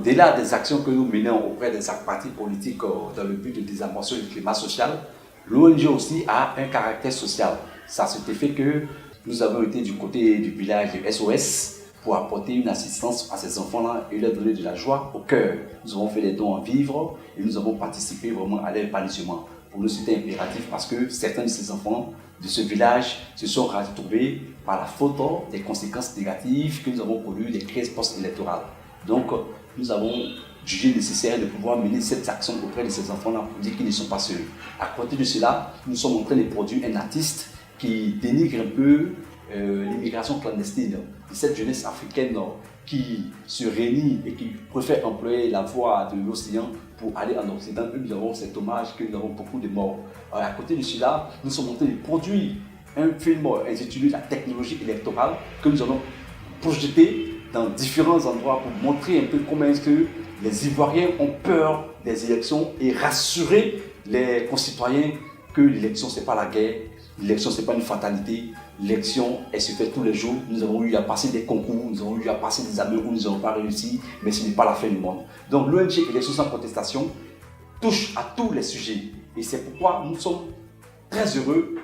au-delà des actions que nous menons auprès des partis politiques dans le but de désamorcer le climat social, l'ONG aussi a un caractère social. Ça se fait que nous avons été du côté du village de SOS pour apporter une assistance à ces enfants-là et leur donner de la joie au cœur. Nous avons fait des dons en vivres et nous avons participé vraiment à leur épanouissement. Pour nous, c'était impératif parce que certains de ces enfants de ce village se sont retrouvés par la faute des conséquences négatives que nous avons connues des crises post-électorales. Donc, nous avons jugé nécessaire de pouvoir mener cette action auprès de ces enfants-là pour dire qu'ils ne sont pas seuls. À côté de cela, nous sommes en train de produire un artiste qui dénigre un peu l'immigration clandestine de cette jeunesse africaine qui se réunit et qui préfère employer la voie de l'océan pour aller en Occident. Nous avons cet hommage que nous avons beaucoup de morts. À côté de cela, nous sommes en train de produire un film intitulé La technologie électorale que nous allons projeter dans différents endroits pour montrer un peu comment est-ce que les Ivoiriens ont peur des élections et rassurer les concitoyens que l'élection, ce n'est pas la guerre, l'élection, ce n'est pas une fatalité, l'élection, elle se fait tous les jours. Nous avons eu à passer des concours, nous avons eu à passer des examens où nous n'avons pas réussi, mais ce n'est pas la fin du monde. Donc l'ONG Élections sans contestation touche à tous les sujets et c'est pourquoi nous sommes très heureux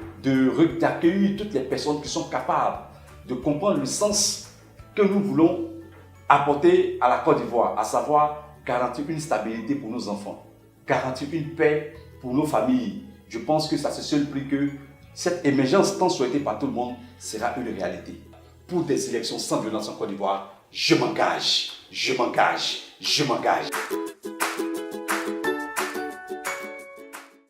d'accueillir toutes les personnes qui sont capables de comprendre le sens que nous voulons apporter à la Côte d'Ivoire, à savoir garantir une stabilité pour nos enfants, garantir une paix pour nos familles. Je pense que ça c'est seul prix que cette émergence tant souhaitée par tout le monde sera une réalité. Pour des élections sans violence en Côte d'Ivoire, je m'engage, je m'engage, je m'engage.